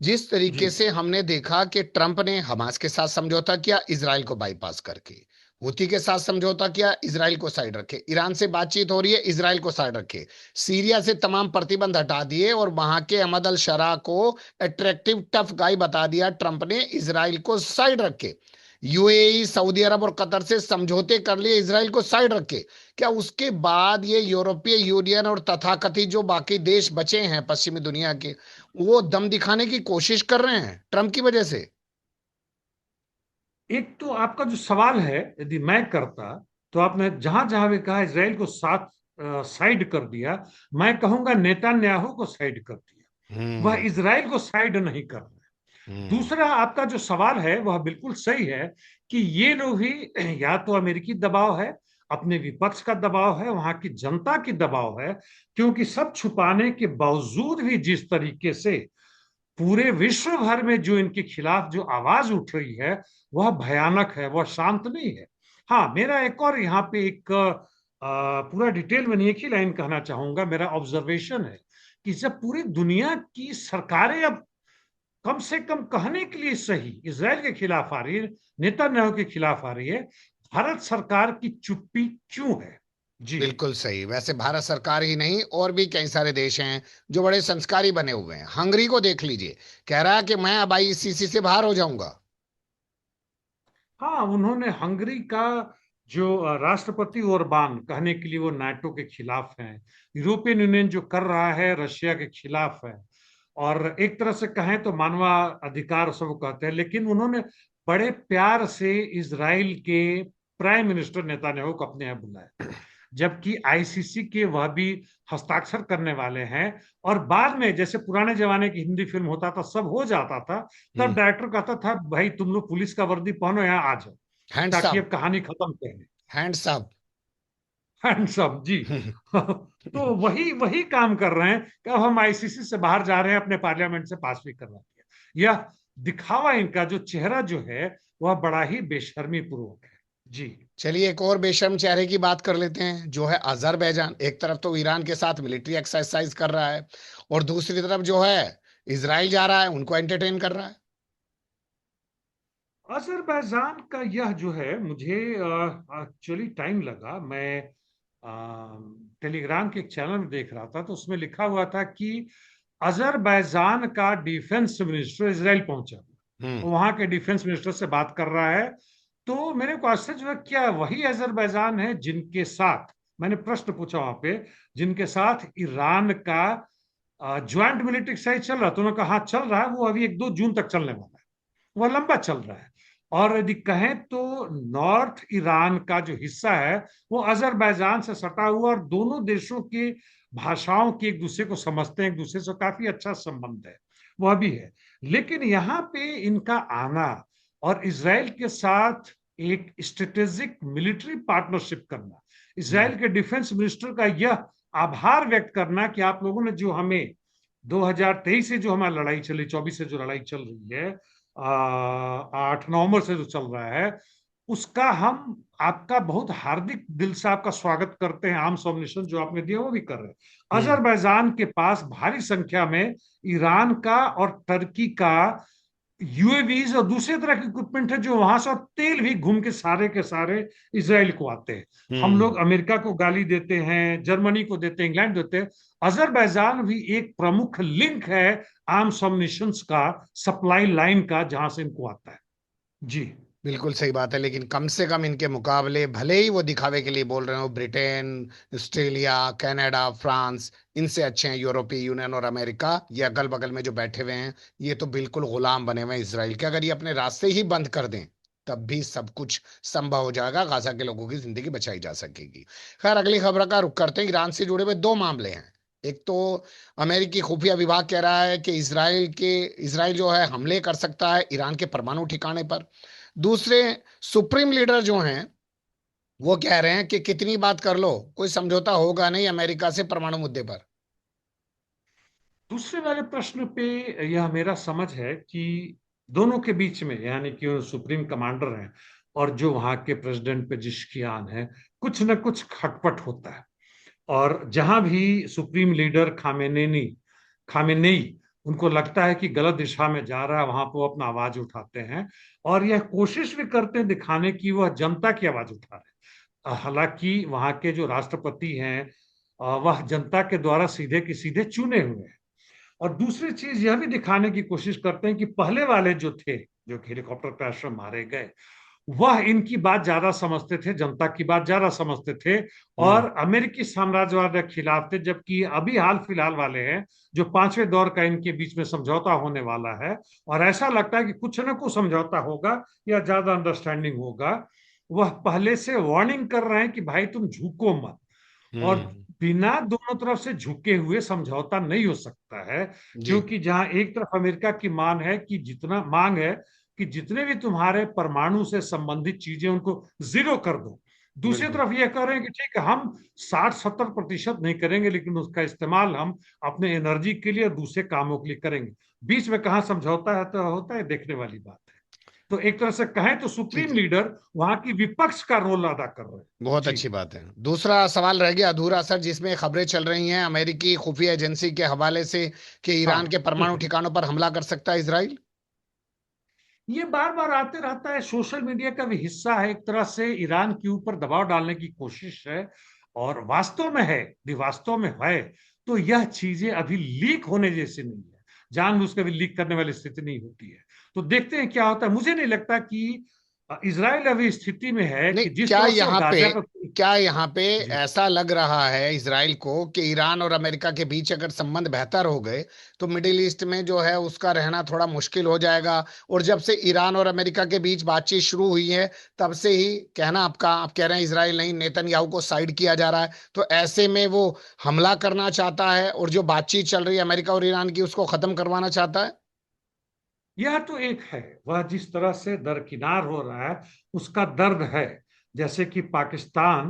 [SPEAKER 1] जिस
[SPEAKER 2] जी।
[SPEAKER 1] तरीके से हमने देखा कि ट्रंप ने हमास के साथ समझौता किया इजराइल को बाईपास करके, हूती के साथ समझौता किया इजराइल को साइड रखे, ईरान से बातचीत हो रही है इजराइल को साइड रखे, सीरिया से तमाम प्रतिबंध हटा दिए और वहां के अहमद अल शरा को अट्रैक्टिव टफ गाय बता दिया ट्रंप ने इजराइल को साइड रखे, यूएई सऊदी अरब और कतर से समझौते कर लिए इजराइल को साइड रखे। क्या उसके बाद ये यूरोपीय यूनियन और तथाकथित जो बाकी देश बचे हैं पश्चिमी दुनिया के, वो दम दिखाने की कोशिश कर रहे हैं ट्रम्प की वजह से?
[SPEAKER 2] एक तो आपका जो सवाल है, यदि मैं करता, तो आपने जहां जहां भी कहा इसराइल को साथ साइड कर दिया, मैं कहूंगा नेतान्याहू को साइड कर दिया। वह
[SPEAKER 1] हम्म।
[SPEAKER 2] इसराइल को साइड नहीं कर रहा है।
[SPEAKER 1] हम्म।
[SPEAKER 2] दूसरा, आपका जो सवाल है वह बिल्कुल सही है, कि ये लोग भी या तो अमेरिकी दबाव है, अपने विपक्ष का दबाव है, वहां की जनता की दबाव है, क्योंकि सब छुपाने के बावजूद भी जिस तरीके से पूरे विश्व भर में जो इनके खिलाफ जो आवाज उठ रही है, वह भयानक है, वह शांत नहीं है। हाँ, मेरा एक और यहाँ पे एक पूरा डिटेल में नहीं, एक ही लाइन कहना चाहूंगा। मेरा ऑब्जर्वेशन है कि जब पूरी दुनिया की सरकारें अब कम से कम कहने के लिए सही इसराइल के खिलाफ आ रही है, नेतन्याहू के खिलाफ आ रही है, भारत सरकार की चुप्पी क्यों है? जी।
[SPEAKER 1] बिल्कुल सही। वैसे भारत सरकार ही नहीं, और भी कई सारे देश हैं जो बड़े संस्कारी बने हुए हैं। हंगरी को देख लीजिए, कह रहा है कि मैं अब आईसीसी से बाहर हो जाऊंगा।
[SPEAKER 2] हाँ, उन्होंने हंगरी का जो राष्ट्रपति ओरबान, कहने के लिए वो नाटो के खिलाफ हैं, यूरोपियन यूनियन जो कर रहा है रशिया के खिलाफ है, और एक तरह से कहें तो मानवाधिकार सब कहते हैं, लेकिन उन्होंने बड़े प्यार से इजराइल के प्राइम मिनिस्टर नेतान्याहू को अपने यहाँ बुलाया, जबकि आईसीसी के वह भी हस्ताक्षर करने वाले हैं। और बाद में जैसे पुराने जमाने की हिंदी फिल्म होता था, सब हो जाता था, तब
[SPEAKER 1] हम्म।
[SPEAKER 2] डायरेक्टर कहता था भाई तुम लोग पुलिस का वर्दी पहनो, यहाँ आ जाओ,
[SPEAKER 1] हैंड्स
[SPEAKER 2] ताकि
[SPEAKER 1] अप।
[SPEAKER 2] अब कहानी खत्म करें।
[SPEAKER 1] Hands up.
[SPEAKER 2] हैंडसम जी। तो वही वही काम कर रहे हैं कि अब हम आईसीसी से बाहर जा रहे हैं, अपने पार्लियामेंट से पास भी करवा दिया। यह दिखावा, इनका जो चेहरा जो है, वह बड़ा ही बेशर्मी पूर्वक है। जी।
[SPEAKER 1] चलिए एक और बेशर्म चेहरे की बात कर लेते हैं, जो है अजरबैजान। एक तरफ तो ईरान के साथ मिलिट्री एक्सरसाइज कर रहा है, और दूसरी तरफ जो है इसराइल जा रहा है उनको एंटरटेन कर रहा है।
[SPEAKER 2] अजरबैजान का यह जो है, मुझे एक्चुअली टाइम लगा। मैं टेलीग्राम के एक चैनल में देख रहा था, तो उसमें लिखा हुआ था कि अजरबैजान का डिफेंस मिनिस्टर इसराइल पहुंचा,
[SPEAKER 1] हम्म।
[SPEAKER 2] वहां के डिफेंस मिनिस्टर से बात कर रहा है। तो मेरे को आश्चर्य हुआ, क्या वही अजरबैजान है जिनके साथ, मैंने प्रश्न पूछा वहां पे, जिनके साथ ईरान का ज्वाइंट मिलिट्री एक्सरसाइज चल रहा? तो उन्होंने कहा हाँ चल रहा है, वो अभी 1-2 जून तक चलने वाला है, वह लंबा चल रहा है। और यदि कहें तो नॉर्थ ईरान का जो हिस्सा है, वो अजरबैजान से सटा हुआ, और दोनों देशों की भाषाओं की एक दूसरे को समझते हैं, एक दूसरे से काफी अच्छा संबंध है, वह भी है। लेकिन यहाँ पे इनका आना और इसराइल के साथ एक स्ट्रेटेजिक मिलिट्री पार्टनरशिप करना,
[SPEAKER 1] हम्म।
[SPEAKER 2] इसराइल के डिफेंस मिनिस्टर का यह आभार व्यक्त करना कि आप लोगों ने जो हमें 2023 से जो हमारी लड़ाई चली, 24 से जो लड़ाई चल रही है, 8 नवंबर से जो चल रहा है, उसका हम आपका बहुत हार्दिक दिल से आपका स्वागत करते हैं। आर्म्स ऑपरेशन जो आपने दिया वो भी कर रहे हैं।
[SPEAKER 1] हम्म।
[SPEAKER 2] अजरबैजान के पास भारी संख्या में ईरान का और टर्की का यूएवीज और दूसरे तरह के इक्विपमेंट है, जो वहां से, और तेल भी घूम के सारे इसराइल को आते हैं। हम
[SPEAKER 1] हम्म।
[SPEAKER 2] लोग अमेरिका को गाली देते हैं, जर्मनी को देते हैं, इंग्लैंड देते हैं, अजरबैजान भी एक प्रमुख लिंक है आर्म्स अम्यूनिशंस का, सप्लाई लाइन का, जहां से इनको आता है। जी।
[SPEAKER 1] बिल्कुल सही बात है, लेकिन कम से कम इनके मुकाबले, भले ही वो दिखावे के लिए बोल रहे हो, ब्रिटेन, ऑस्ट्रेलिया, कनाडा, फ्रांस, इनसे अच्छे हैं यूरोपीय यूनियन और अमेरिका। ये अगल बगल में जो बैठे हुए हैं, ये तो बिल्कुल गुलाम बने हुए हैं इसराइल के। अगर ये अपने रास्ते ही बंद कर दें तब भी सब कुछ संभव हो जाएगा, गाजा के लोगों की जिंदगी बचाई जा सकेगी। खैर, अगली खबर का रुख करते हैं। ईरान से जुड़े हुए दो मामले हैं। एक तो अमेरिकी खुफिया विभाग कह रहा है कि इसराइल जो है हमले कर सकता है ईरान के परमाणु ठिकाने पर। दूसरे सुप्रीम लीडर जो हैं, वो कह रहे हैं कि कितनी बात कर लो, कोई समझौता होगा नहीं अमेरिका से परमाणु मुद्दे पर।
[SPEAKER 2] दूसरे वाले प्रश्न पे यह मेरा समझ है कि दोनों के बीच में, यानी कि वो सुप्रीम कमांडर हैं और जो वहां के प्रेसिडेंट पेजिशकियान है, कुछ न कुछ खटपट होता है। और जहां भी सुप्रीम लीडर खामेनेनी खामेनेई उनको लगता है कि गलत दिशा में जा रहा है, वहां पर वो अपना आवाज उठाते हैं और यह कोशिश भी करते हैं दिखाने की वह जनता की आवाज उठा रहे हैं। हालांकि वहां के जो राष्ट्रपति हैं वह जनता के द्वारा सीधे के सीधे चुने हुए हैं। और दूसरी चीज यह भी दिखाने की कोशिश करते हैं कि पहले वाले जो थे, जो हेलीकॉप्टर क्रैश में मारे गए, वह इनकी बात ज्यादा समझते थे, जनता की बात ज्यादा समझते थे
[SPEAKER 1] हम्म।
[SPEAKER 2] और अमेरिकी साम्राज्यवाद के खिलाफ थे। जबकि अभी हाल फिलहाल वाले हैं जो पांचवें दौर का इनके बीच में समझौता होने वाला है, और ऐसा लगता है कि कुछ न कुछ समझौता होगा या ज्यादा अंडरस्टैंडिंग होगा। वह पहले से वार्निंग कर रहे हैं कि भाई तुम झुको मत। और
[SPEAKER 1] हम्म।
[SPEAKER 2] बिना दोनों तरफ से झुके हुए समझौता नहीं हो सकता है,
[SPEAKER 1] जी।
[SPEAKER 2] क्योंकि जहां एक तरफ अमेरिका की मांग है कि जितने भी तुम्हारे परमाणु से संबंधित चीजें उनको जीरो कर दो, दूसरी
[SPEAKER 1] बिल्कुल।
[SPEAKER 2] तरफ यह कह रहे हैं कि ठीक है, हम 60-70% नहीं करेंगे, लेकिन उसका इस्तेमाल हम अपने एनर्जी के लिए और दूसरे कामों के लिए करेंगे। बीच में कहाँ समझौता है तो होता है, देखने वाली बात है। तो एक तरह से कहें तो
[SPEAKER 1] ठीक
[SPEAKER 2] सुप्रीम
[SPEAKER 1] है।
[SPEAKER 2] लीडर वहां की विपक्ष का रोल अदा कर रहे हैं।
[SPEAKER 1] बहुत
[SPEAKER 2] जी।
[SPEAKER 1] अच्छी बात है। दूसरा सवाल रह गया अधूरा सर, जिसमें खबरें चल रही हैं अमेरिकी खुफिया एजेंसी के हवाले से कि ईरान के
[SPEAKER 2] हाँ।
[SPEAKER 1] परमाणु ठिकानों पर हमला कर सकता है इजराइल।
[SPEAKER 2] ये बार बार आते रहता है, सोशल मीडिया का भी हिस्सा है, एक तरह से ईरान के ऊपर दबाव डालने की कोशिश है। और वास्तव में है, यदि वास्तव में है तो यह चीजें अभी लीक होने जैसी नहीं है, जानबूझ के भी लीक करने वाली स्थिति नहीं होती है। तो देखते हैं क्या होता है। मुझे नहीं लगता कि इजराइल अभी स्थिति में है
[SPEAKER 1] नहीं,
[SPEAKER 2] कि जिस तरह से वो गाजा पर।
[SPEAKER 1] क्या यहाँ पे
[SPEAKER 2] जी।
[SPEAKER 1] ऐसा लग रहा है इजराइल को कि ईरान और अमेरिका के बीच अगर संबंध बेहतर हो गए तो मिडिल ईस्ट में जो है उसका रहना थोड़ा मुश्किल हो जाएगा। और जब से ईरान और अमेरिका के बीच बातचीत शुरू हुई है तब से ही कहना आपका, आप कह रहे हैं इजराइल नहीं, नेतन्याहू को साइड किया जा रहा है, तो ऐसे में वो हमला करना चाहता है और जो बातचीत चल रही है अमेरिका और ईरान की उसको खत्म करवाना चाहता है।
[SPEAKER 2] यह तो एक है, वह जिस तरह से दरकिनार हो रहा है उसका दर्द है। जैसे कि पाकिस्तान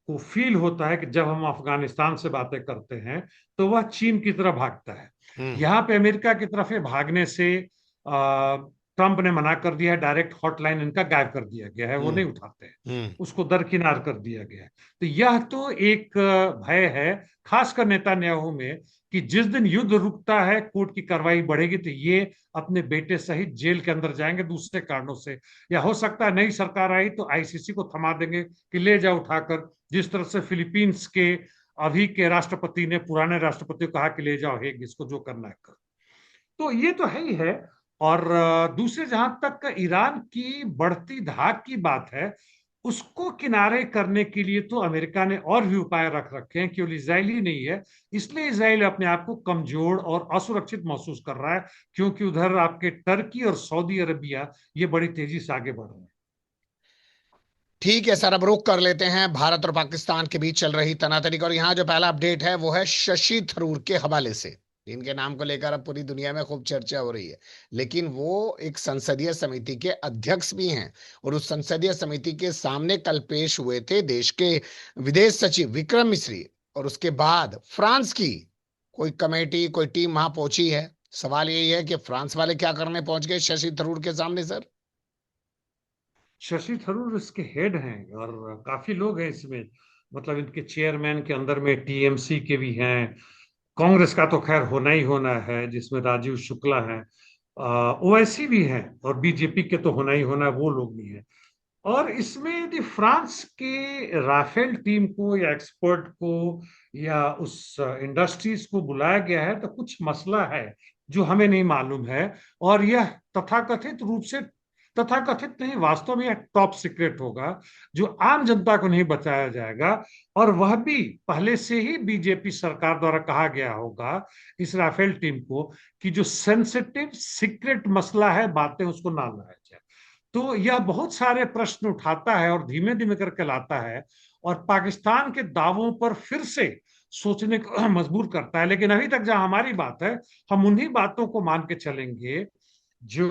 [SPEAKER 2] को फील होता है कि जब हम अफगानिस्तान से बातें करते हैं तो वह चीन की तरफ भागता है।
[SPEAKER 1] हम्म।
[SPEAKER 2] यहाँ पे अमेरिका की तरफ ये भागने से ट्रंप ने मना कर दिया है, डायरेक्ट हॉटलाइन इनका गायब कर दिया गया है, वो
[SPEAKER 1] हम्म।
[SPEAKER 2] नहीं उठाते हैं,
[SPEAKER 1] हम्म।
[SPEAKER 2] उसको दरकिनार कर दिया गया है। तो यह तो एक भय है, खासकर नेतान्याहू में, कि जिस दिन युद्ध रुकता है, कोर्ट की कार्रवाई बढ़ेगी तो ये अपने बेटे सहित जेल के अंदर जाएंगे दूसरे कारणों से। या हो सकता है नई सरकार आई तो आईसीसी को थमा देंगे कि ले जाओ उठाकर, जिस तरह से फिलीपींस के अभी के राष्ट्रपति ने पुराने राष्ट्रपति को कहा कि ले जाओ हेग, इसको जो करना है कर। तो ये तो है ही है। और दूसरे, जहां तक ईरान की बढ़ती धाक की बात है, उसको किनारे करने के लिए तो अमेरिका ने और भी उपाय रख रखे हैं, केवल इसराइल ही नहीं है। इसलिए इसराइल अपने आप को कमजोर और असुरक्षित महसूस कर रहा है, क्योंकि उधर आपके टर्की और सऊदी अरबिया ये बड़ी तेजी से आगे बढ़ रहे हैं।
[SPEAKER 1] ठीक है सर, अब रुक कर लेते हैं भारत और पाकिस्तान के बीच चल रही तनातनी का। और यहाँ जो पहला अपडेट है वो है शशि थरूर के हवाले से। इनके नाम को लेकर अब पूरी दुनिया में खूब चर्चा हो रही है, लेकिन वो एक संसदीय समिति के अध्यक्ष भी हैं। और उस संसदीय समिति के सामने कल पेश हुए थे देश के विदेश सचिव विक्रम मिस्री। और उसके बाद फ्रांस की कोई कमेटी, कोई टीम वहां पहुंची है। सवाल यही है कि फ्रांस वाले क्या करने पहुंच गए शशि थरूर के सामने सर।
[SPEAKER 2] शशि थरूर इसके हेड हैं और काफी लोग हैं इसमें। मतलब इनके चेयरमैन के अंदर में टीएमसी के भी हैं, कांग्रेस का तो खैर होना ही होना है जिसमें राजीव शुक्ला है, ओवैसी भी है, और बीजेपी के तो होना ही होना है, वो लोग भी हैं। और इसमें यदि फ्रांस के राफेल टीम को या एक्सपर्ट को या उस इंडस्ट्रीज को बुलाया गया है तो कुछ मसला है जो हमें नहीं मालूम है। और यह तथाकथित रूप से, तथाकथित नहीं, वास्तव में यह टॉप सीक्रेट होगा जो आम जनता को नहीं बताया जाएगा। और वह भी पहले से ही बीजेपी सरकार द्वारा कहा गया होगा इस राफेल टीम को कि जो सेंसिटिव सीक्रेट मसला है, बातें उसको ना लाया जाए। तो यह बहुत सारे प्रश्न उठाता है और धीमे धीमे करके लाता है, और पाकिस्तान के दावों पर फिर से सोचने को मजबूर करता है। लेकिन अभी तक जहां हमारी बात है, हम उन्हीं बातों को मान के चलेंगे जो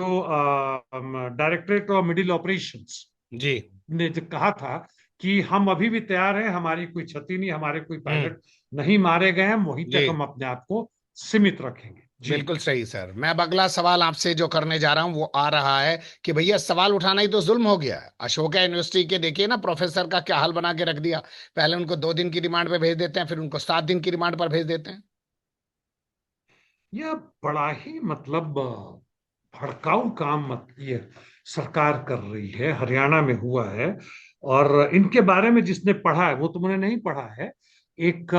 [SPEAKER 2] डायरेक्टरेट ऑफ मिडिल ऑपरेशंस
[SPEAKER 1] जी।
[SPEAKER 2] ने जो कहा था कि हम अभी भी तैयार हैं, हमारी कोई क्षति नहीं, हमारे कोई
[SPEAKER 1] हम्म।
[SPEAKER 2] पायलट नहीं मारे गए हैं, वहीं
[SPEAKER 1] जी।
[SPEAKER 2] तक हम अपने आप को सीमित रखेंगे। जी।
[SPEAKER 1] बिल्कुल सही सर। मैं अब अगला सवाल आपसे जो करने जा रहा हूं वो आ रहा है कि भैया सवाल उठाना ही तो जुल्म हो गया है। अशोका यूनिवर्सिटी के देखिए ना प्रोफेसर का क्या हाल बना के रख दिया। पहले उनको 2 दिन की रिमांड पे भेज देते हैं, फिर उनको 7 दिन की रिमांड पर भेज देते हैं।
[SPEAKER 2] यह बड़ा ही मतलब भड़काऊ काम मत ये सरकार कर रही है, हरियाणा में हुआ है। और इनके बारे में जिसने पढ़ा है वो तो मैंने नहीं पढ़ा है। एक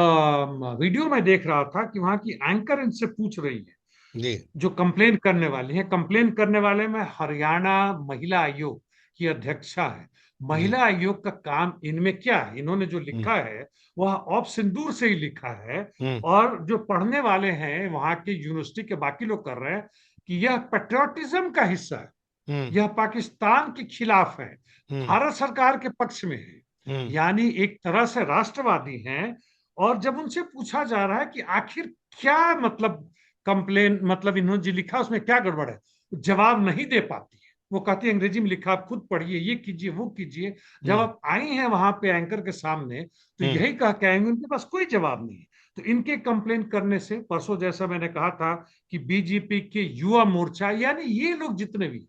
[SPEAKER 2] वीडियो में देख रहा था कि वहां की एंकर इनसे पूछ रही है,
[SPEAKER 1] जी।
[SPEAKER 2] जो कंप्लेन करने वाली है। कंप्लेन करने वाले में हरियाणा महिला आयोग की अध्यक्षा है।
[SPEAKER 1] जी।
[SPEAKER 2] महिला आयोग का काम इनमें क्या है, इन्होंने जो
[SPEAKER 1] हम्म।
[SPEAKER 2] लिखा है वह औप सिंदूर से ही लिखा है।
[SPEAKER 1] हम्म।
[SPEAKER 2] और जो पढ़ने वाले हैं वहां के यूनिवर्सिटी के बाकी लोग कर रहे हैं कि यह पेट्रियोटिज्म का हिस्सा है,
[SPEAKER 1] हम्म।
[SPEAKER 2] यह पाकिस्तान के खिलाफ है,
[SPEAKER 1] हम्म।
[SPEAKER 2] भारत सरकार के पक्ष में है,
[SPEAKER 1] हम्म।
[SPEAKER 2] यानी एक तरह से राष्ट्रवादी हैं। और जब उनसे पूछा जा रहा है कि आखिर क्या मतलब कंप्लेन, मतलब इन्होंने जो लिखा उसमें क्या गड़बड़ है, जवाब नहीं दे पाती है। वो कहती है अंग्रेजी में लिखा, आप खुद पढ़िए, ये कीजिए वो कीजिए। जब
[SPEAKER 1] हम्म।
[SPEAKER 2] आप आई हैं वहां पे एंकर के सामने तो
[SPEAKER 1] हम्म।
[SPEAKER 2] यही कह के आएंगे, उनके पास कोई जवाब नहीं है। तो इनके कंप्लेन करने से, परसों जैसा मैंने कहा था कि बीजेपी के युवा मोर्चा, यानी ये लोग जितने भी,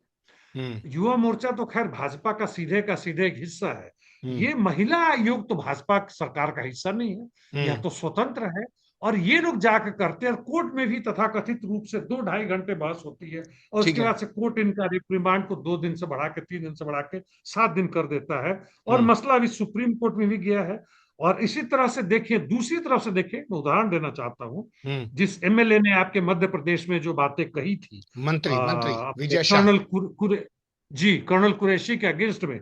[SPEAKER 1] हम्म।
[SPEAKER 2] युवा मोर्चा तो खैर भाजपा का सीधे एक हिस्सा है।
[SPEAKER 1] हम्म।
[SPEAKER 2] ये महिला आयोग तो भाजपा सरकार का हिस्सा नहीं है, यह
[SPEAKER 1] हम्म।
[SPEAKER 2] तो स्वतंत्र है। और ये लोग जाकर करते हैं, और कोर्ट में भी तथाकथित रूप से 2-2.5 घंटे बहस होती है। और
[SPEAKER 1] ठीक
[SPEAKER 2] उसके
[SPEAKER 1] है।
[SPEAKER 2] बाद से कोर्ट इनका रिमांड को 2 दिन से बढ़ा के, 3 दिन से बढ़ा के 7 दिन कर देता है। और
[SPEAKER 1] हम्म।
[SPEAKER 2] मसला अभी सुप्रीम कोर्ट में भी गया है। और इसी तरह से देखिए, दूसरी तरफ से देखिए, मैं उदाहरण देना चाहता हूं।
[SPEAKER 1] हम्म।
[SPEAKER 2] जिस एमएलए ने आपके मध्य प्रदेश में जो बातें कही थी,
[SPEAKER 1] मंत्री
[SPEAKER 2] अपने
[SPEAKER 1] विजय शाह।
[SPEAKER 2] जी कर्नल कुरैशी के अगेंस्ट में,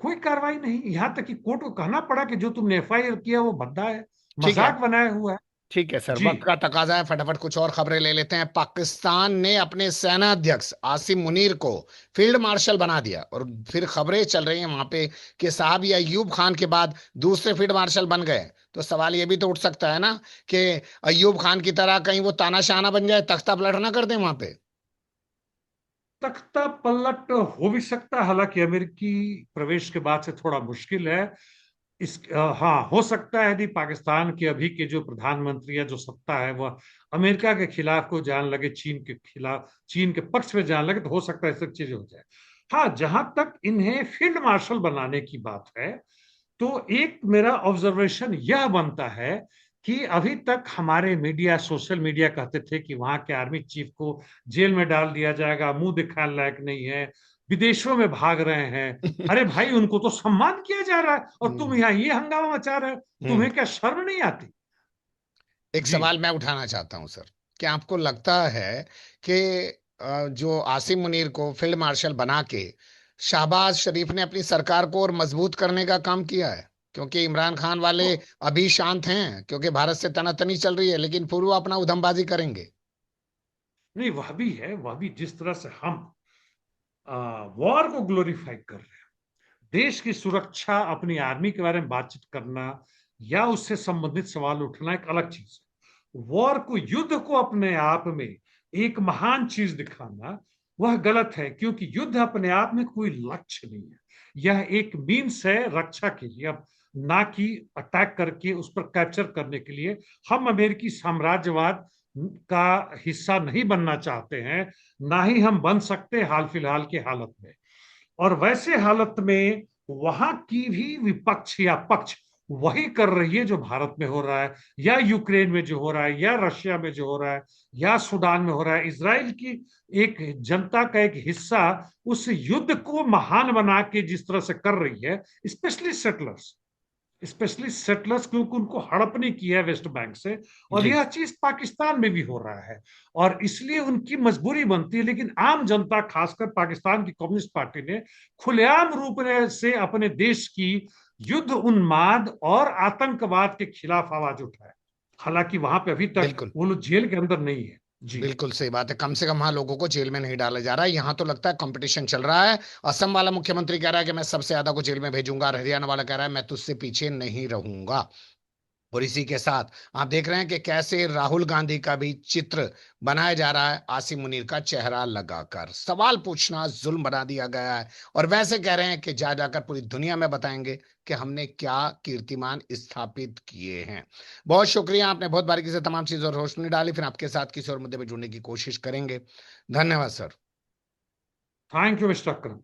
[SPEAKER 2] कोई कार्रवाई नहीं। यहां तक कि कोर्ट को कहना पड़ा कि जो तुमने एफआईआर किया वो भद्दा है,
[SPEAKER 1] ठीक है।
[SPEAKER 2] मजाक बनाया हुआ है।
[SPEAKER 1] ठीक है सर,
[SPEAKER 2] जी।
[SPEAKER 1] वक्त का तकाजा है, फटाफट कुछ और खबरें ले लेते हैं। पाकिस्तान ने अपने सेना अध्यक्ष आसिम मुनीर को फील्ड मार्शल बना दिया, और फिर खबरें चल रही हैं वहां पे कि साहब ये अय्यूब खान के बाद दूसरे फील्ड मार्शल बन गए। तो सवाल ये भी तो उठ सकता है ना कि अय्यूब खान की तरह कहीं वो तानाशाह ना बन जाए, तख्ता पलट ना कर दे वहां पे।
[SPEAKER 2] तख्ता पलट हो भी सकता है, हालांकि अमेरिकी प्रवेश के बाद से थोड़ा मुश्किल है। हाँ, हो सकता है यदि पाकिस्तान के अभी के जो प्रधानमंत्री है, जो सत्ता है, वह अमेरिका के खिलाफ को जान लगे, चीन के खिलाफ, चीन के पक्ष में जान लगे, तो हो सकता है सब चीजें हो जाए। हाँ, जहां तक इन्हें फील्ड मार्शल बनाने की बात है, तो एक मेरा ऑब्जर्वेशन यह बनता है कि अभी तक हमारे मीडिया, सोशल मीडिया कहते थे कि वहां के आर्मी चीफ को जेल में डाल दिया जाएगा, मुंह दिखाने लायक नहीं है, विदेशों में भाग रहे हैं। अरे भाई, उनको तो सम्मान किया जा रहा है और तुम
[SPEAKER 1] हम्म।
[SPEAKER 2] यहाँ ये हंगामा मचा रहे हो।
[SPEAKER 1] हम्म।
[SPEAKER 2] तुम्हें क्या शर्म नहीं आती?
[SPEAKER 1] एक
[SPEAKER 2] जी।
[SPEAKER 1] सवाल मैं उठाना चाहता हूं सर। क्या आपको लगता है कि जो आसिम मुनीर को फील्ड मार्शल बना के शहबाज शरीफ ने अपनी सरकार को और मजबूत करने का काम किया है? क्योंकि इमरान खान वाले अभी शांत हैं क्योंकि भारत से तनातनी चल रही है, लेकिन फिर वो अपना उधमबाजी करेंगे।
[SPEAKER 2] नहीं, वह भी है, वह भी जिस तरह से हम वॉर को ग्लोरीफाई कर रहे हैं, देश की सुरक्षा, अपनी आर्मी के बारे में बातचीत करना या उससे संबंधित सवाल उठना एक अलग चीज है। वॉर को, युद्ध को अपने आप में एक महान चीज दिखाना, वह गलत है, क्योंकि युद्ध अपने आप में कोई लक्ष्य नहीं है। यह एक मीन्स है रक्षा के लिए, अब ना कि अटैक करके उस पर कैप्चर करने के लिए। हम अमेरिकी साम्राज्यवाद का हिस्सा नहीं बनना चाहते हैं, ना ही हम बन सकते हाल फिलहाल की हालत में। और वैसे हालत में वहां की भी विपक्ष या पक्ष वही कर रही है जो भारत में हो रहा है, या यूक्रेन में जो हो रहा है, या रशिया में जो हो रहा है, या सूडान में हो रहा है। इसराइल की एक जनता का एक हिस्सा उस युद्ध को महान बना के जिस तरह से कर रही है, स्पेशली सेटलर्स, क्योंकि उनको हड़पने की है वेस्ट बैंक से। और
[SPEAKER 1] जी।
[SPEAKER 2] यह चीज पाकिस्तान में भी हो रहा है, और इसलिए उनकी मजबूरी बनती है। लेकिन आम जनता, खासकर पाकिस्तान की कम्युनिस्ट पार्टी ने खुलेआम रूप से अपने देश की युद्ध उन्माद और आतंकवाद के खिलाफ आवाज उठाया। हालांकि वहां पे अभी तक
[SPEAKER 1] बिल्कुल।
[SPEAKER 2] वो लोग जेल के अंदर नहीं है। जी।
[SPEAKER 1] बिल्कुल सही बात है, कम से कम वहां लोगों को जेल में नहीं डाला जा रहा है। यहाँ तो लगता है कंपटीशन चल रहा है। असम वाला मुख्यमंत्री कह रहा है कि मैं सबसे ज्यादा को जेल में भेजूंगा, और हरियाणा वाला कह रहा है मैं तुझसे पीछे नहीं रहूंगा। और इसी के साथ आप देख रहे हैं कि कैसे राहुल गांधी का भी चित्र बनाया जा रहा है, आसिम मुनीर का चेहरा लगाकर। सवाल पूछना जुल्म बना दिया गया है, और वैसे कह रहे हैं कि जा जाकर पूरी दुनिया में बताएंगे कि हमने क्या कीर्तिमान स्थापित किए हैं। बहुत शुक्रिया, आपने बहुत बारीकी से तमाम चीजों पर रोशनी डाली। फिर आपके साथ किसी और मुद्दे पर जुड़ने की कोशिश करेंगे। धन्यवाद sir.
[SPEAKER 2] Thank you mister Akram.